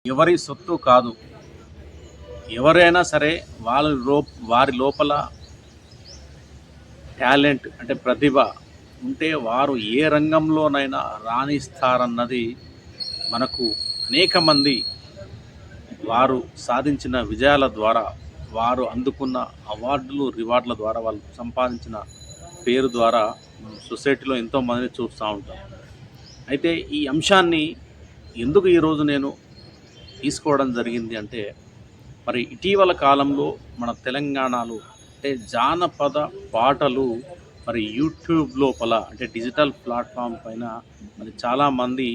ఎవరి సొత్తు కాదు. ఎవరైనా సరే వారి లోపల టాలెంట్ అంటే ప్రతిభ ఉంటే వారు ఏ రంగంలోనైనా రాణిస్తారన్నది మనకు అనేక మంది వారు సాధించిన విజయాల ద్వారా, వారు అందుకున్న అవార్డులు, రివార్డుల ద్వారా, వాళ్ళు సంపాదించిన పేరు ద్వారా సొసైటీలో ఎంతోమందిని చూస్తూ ఉంటాం. అయితే ఈ అంశాన్ని ఎందుకు ఈరోజు నేను తీసుకోవడం జరిగింది అంటే, మరి ఇటీవల కాలంలో మన తెలంగాణలో అంటే జానపద పాటలు మరి యూట్యూబ్ లోపల అంటే డిజిటల్ ప్లాట్ఫామ్ పైన మరి చాలామంది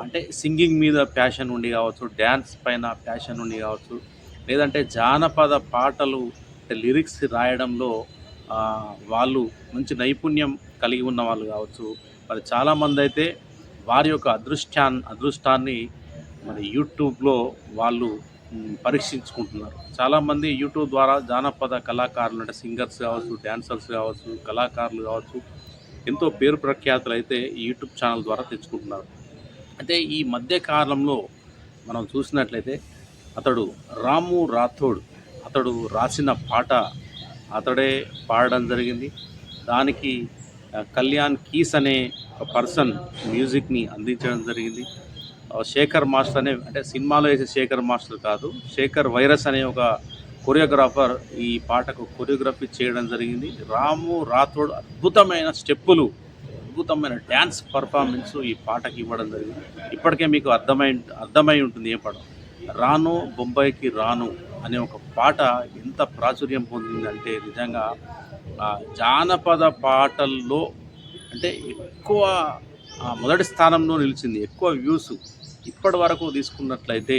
అంటే సింగింగ్ మీద ప్యాషన్ ఉండి కావచ్చు, డ్యాన్స్ పైన ప్యాషన్ ఉండి కావచ్చు, లేదంటే జానపద పాటలు అంటే లిరిక్స్ రాయడంలో ఆ, వాళ్ళు మంచి నైపుణ్యం కలిగి ఉన్న వాళ్ళు కావచ్చు. మరి చాలామంది అయితే వారి యొక్క అదృష్టాన్ని మరి యూట్యూబ్లో వాళ్ళు పరీక్షించుకుంటున్నారు. చాలామంది యూట్యూబ్ ద్వారా జానపద కళాకారులు అంటే సింగర్స్ కావచ్చు, డ్యాన్సర్స్ కావచ్చు, కళాకారులు కావచ్చు, ఎంతో పేరు ప్రఖ్యాతులు అయితే ఈ యూట్యూబ్ ఛానల్ ద్వారా తెచ్చుకుంటున్నారు. అయితే ఈ మధ్య కాలంలో మనం చూసినట్లయితే అతడు రాము రాథోడ్ అతడు రాసిన పాట అతడే పాడడం జరిగింది. దానికి కళ్యాణ్ కీస్ అనే ఒక పర్సన్ మ్యూజిక్ని అందించడం జరిగింది. శేఖర్ మాస్టర్ అనే అంటే సినిమాలో వేసే శేఖర్ మాస్టర్ కాదు, శేఖర్ వైరస్ అనే ఒక కొరియోగ్రాఫర్ ఈ పాటకు కొరియోగ్రఫీ చేయడం జరిగింది. రాము రాథోడ్ అద్భుతమైన స్టెప్పులు, అద్భుతమైన డ్యాన్స్ పర్ఫార్మెన్స్ ఈ పాటకి ఇవ్వడం జరిగింది. ఇప్పటికే మీకు అర్థమై ఉంటుంది ఏ పాట. రాను బొంబాయికి రాను అనే ఒక పాట ఎంత ప్రాచుర్యం పొందిందంటే నిజంగా జానపద పాటల్లో అంటే ఎక్కువ మొదటి స్థానంలో నిలిచింది, ఎక్కువ వ్యూస్ ఇప్పటి వరకు తీసుకున్నట్లయితే.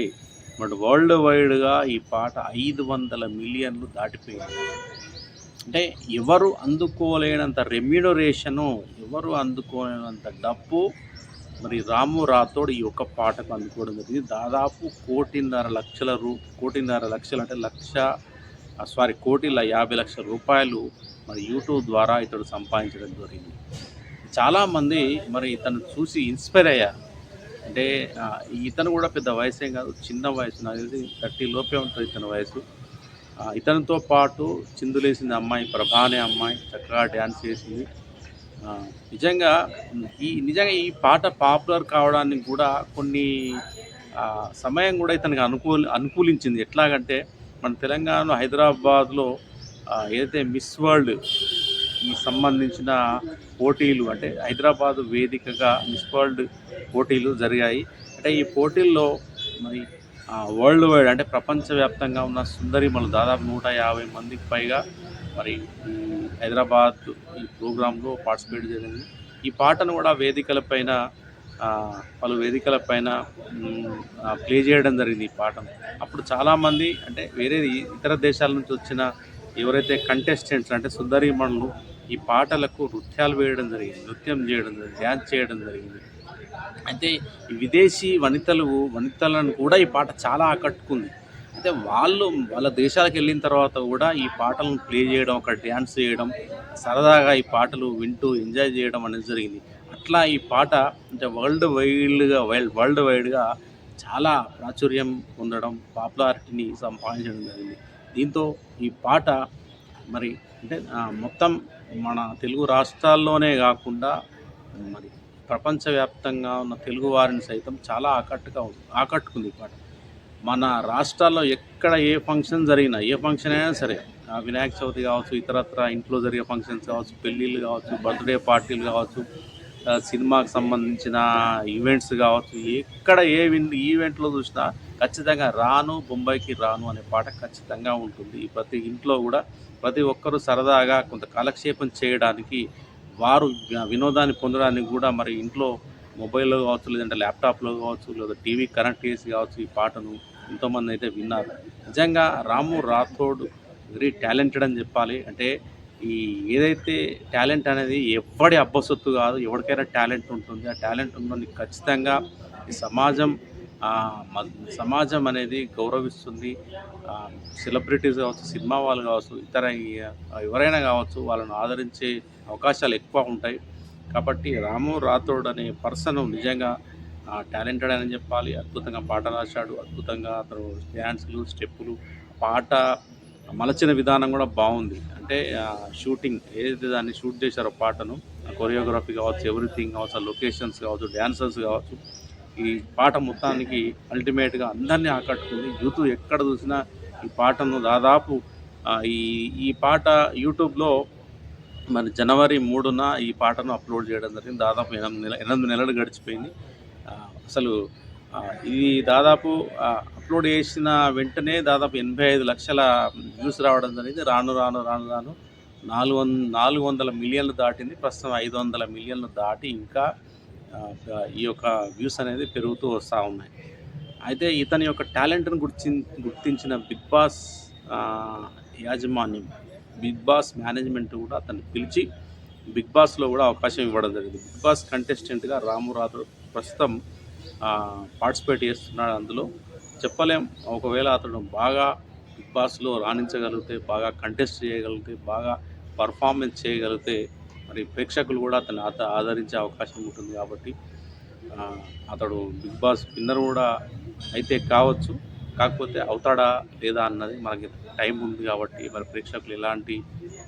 బట్ వరల్డ్ వైడ్గా ఈ పాట 500 మిలియన్లు దాటిపోయింది. అంటే ఎవరు అందుకోలేనంత రెమ్యూనరేషను, ఎవరు అందుకోలేనంత డబ్బు మరి రాము రాథోడ్ ఈ ఒక్క పాటకు అందుకోవడం జరిగింది. దాదాపు 1,50,00,000 అంటే 1,50,00,000 రూపాయలు మరి యూట్యూబ్ ద్వారా ఇతడు సంపాదించడం జరిగింది. చాలామంది మరి ఇతను చూసి ఇన్స్పైర్ అయ్యారు. అంటే ఇతను కూడా పెద్ద వయసేం కాదు, చిన్న వయసు, నాకు తెలిసి 30 లోపే ఉంటుంది ఇతని వయసు. ఇతనితో పాటు చిందులేసింది అమ్మాయి, ప్రభా అనే అమ్మాయి చక్కగా డ్యాన్స్ చేసింది. నిజంగా ఈ పాట పాపులర్ కావడానికి కూడా కొన్ని సమయం కూడా ఇతనికి అనుకూలించింది. ఎట్లాగంటే మన తెలంగాణలో హైదరాబాద్లో ఏదైతే మిస్ వరల్డ్ ఈ సంబంధించిన పోటీలు అంటే హైదరాబాద్ వేదికగా మిస్ వరల్డ్ పోటీలు జరిగాయి. అంటే ఈ పోటీల్లో మరి వరల్డ్ వైడ్ అంటే ప్రపంచవ్యాప్తంగా ఉన్న సుందరిమలు దాదాపు 150 మందికి పైగా మరి హైదరాబాద్ ఈ ప్రోగ్రాంలో పార్టిసిపేట్ జరిగింది. ఈ పాటను కూడా పలు వేదికలపైన ప్లే చేయడం జరిగింది ఈ పాటను. అప్పుడు చాలామంది అంటే ఇతర దేశాల నుంచి వచ్చిన ఎవరైతే కంటెస్టెంట్స్ అంటే సుందరిమణులు ఈ పాటలకు నృత్యం చేయడం జరిగింది, డ్యాన్స్ చేయడం జరిగింది. అయితే ఈ విదేశీ వనితలను కూడా ఈ పాట చాలా ఆకట్టుకుంది. అయితే వాళ్ళ దేశాలకు వెళ్ళిన తర్వాత కూడా ఈ పాటలను ప్లే చేయడం, ఒక డ్యాన్స్ చేయడం, సరదాగా ఈ పాటలు వింటూ ఎంజాయ్ చేయడం అనేది జరిగింది. అట్లా ఈ పాట అంటే వరల్డ్ వైడ్గా చాలా ప్రాచుర్యం పొందడం, పాపులారిటీని సంపాదించడం జరిగింది. దీంతో ఈ పాట మరి అంటే మొత్తం మన తెలుగు రాష్ట్రాల్లోనే కాకుండా మరి ప్రపంచవ్యాప్తంగా ఉన్న తెలుగు వారిని సైతం చాలా ఆకట్టుకుంది ఈ పాట. మన రాష్ట్రాల్లో ఎక్కడ ఏ ఫంక్షన్ అయినా సరే, వినాయక చవితి కావచ్చు, ఇతరత్ర ఇంట్లో జరిగే ఫంక్షన్స్ కావచ్చు, పెళ్ళిళ్ళు కావచ్చు, బర్త్డే పార్టీలు కావచ్చు, సినిమాకి సంబంధించిన ఈవెంట్స్ కావచ్చు, ఎక్కడ ఈవెంట్లో చూసినా ఖచ్చితంగా రాను బొంబాయికి రాను అనే పాట ఖచ్చితంగా ఉంటుంది. ప్రతి ఇంట్లో కూడా ప్రతి ఒక్కరూ సరదాగా కొంత కాలక్షేపం చేయడానికి, వారు వినోదాన్ని పొందడానికి కూడా మరి ఇంట్లో మొబైల్లో కావచ్చు, లేదంటే ల్యాప్టాప్లో కావచ్చు, లేదా టీవీ కనెక్ట్ చేసి కావచ్చు ఈ పాటను ఎంతోమంది అయితే విన్నారు. నిజంగా రాము రాథోడ్ వెరీ టాలెంటెడ్ అని చెప్పాలి. అంటే ఏదైతే టాలెంట్ అనేది ఎవడి అబ్బసొత్తు కాదు, ఎవరికైనా టాలెంట్ ఉంటుంది. ఆ టాలెంట్ ఉన్నది ఖచ్చితంగా ఈ సమాజం అనేది గౌరవిస్తుంది. సెలబ్రిటీస్ కావచ్చు, సినిమా వాళ్ళు కావచ్చు, ఇతర ఎవరైనా కావచ్చు, వాళ్ళను ఆదరించే అవకాశాలు ఎక్కువ ఉంటాయి. కాబట్టి రాము రాథోడ్ అనే పర్సన్ నిజంగా టాలెంటెడ్ అని చెప్పాలి. అద్భుతంగా పాట రాశాడు. అద్భుతంగా అతను డాన్సులు, స్టెప్పులు, పాట మలచిన విధానం కూడా బాగుంది. అంటే షూటింగ్ ఏదైతే దాన్ని షూట్ చేశారో పాటను, కొరియోగ్రఫీ కావచ్చు, ఎవ్రీథింగ్ కావచ్చు, ఆ లొకేషన్స్ కావచ్చు, డాన్సర్స్ కావచ్చు, ఈ పాట మొత్తానికి అల్టిమేట్‌గా అందరిని ఆకట్టుకుంది. యూత్ ఎక్కడ చూసినా ఈ పాటను దాదాపు ఈ ఈ పాట యూట్యూబ్‌లో మరి జనవరి 3న ఈ పాటను అప్లోడ్ చేయడం జరిగింది. దాదాపు 8 నెలలు గడిచిపోయింది. అసలు ఇది దాదాపు అప్లోడ్ చేసిన వెంటనే దాదాపు 85,00,000 వ్యూస్ రావడం జరిగింది. రాను రాను రాను రాను 400 మిలియన్లు దాటింది. ప్రస్తుతం 500 మిలియన్లు దాటి ఇంకా ఈ యొక్క వ్యూస్ అనేది పెరుగుతూ వస్తూ ఉన్నాయి. అయితే ఇతని యొక్క టాలెంట్‌ని గుర్తించిన బిగ్ బాస్ యాజమాన్యం, బిగ్ బాస్ మేనేజ్మెంట్ కూడా అతన్ని పిలిచి బిగ్ బాస్‌లో కూడా అవకాశం ఇవ్వడం జరిగింది. బిగ్ బాస్ కంటెస్టెంట్‌గా రాము రాథోడ్ ప్రస్తుతం పార్టిసిపేట్ చేస్తున్నాడు. అందులో చెప్పలేం, ఒకవేళ అతను బాగా బిగ్ బాస్‌లో రాణించగలిగితే, బాగా కంటెస్ట్ చేయగలిగితే, బాగా పర్ఫార్మెన్స్ చేయగలిగితే మరి ప్రేక్షకులు కూడా అతన్ని ఆదరించే అవకాశం ఉంటుంది. కాబట్టి అతడు బిగ్ బాస్ విన్నర్ కూడా అయితే కావచ్చు. కాకపోతే అవుతాడా లేదా అన్నది మనకి టైం ఉంది కాబట్టి మరి ప్రేక్షకులు ఎలాంటి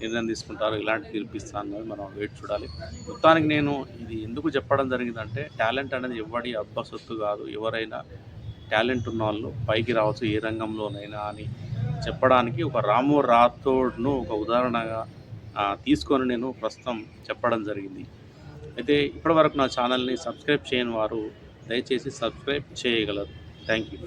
నిర్ణయం తీసుకుంటారో, ఎలాంటి తీర్పిస్తారు అన్నది మనం వెయిట్ చూడాలి. మొత్తానికి నేను ఇది ఎందుకు చెప్పడం జరిగిందంటే, టాలెంట్ అనేది ఎవడి అబ్బసొత్తు కాదు. ఎవరైనా టాలెంట్ ఉన్న వాళ్ళు పైకి రావచ్చు ఏ రంగంలోనైనా అని చెప్పడానికి ఒక రాము రాథోడ్‌ను ఒక ఉదాహరణగా తీసుకొని నేను ప్రస్తుతం చెప్పడం జరిగింది. అయితే ఇప్పటివరకు నా ఛానల్‌ని సబ్స్క్రైబ్ చేయని వారు దయచేసి సబ్స్క్రైబ్ చేయగలరు. Thank you.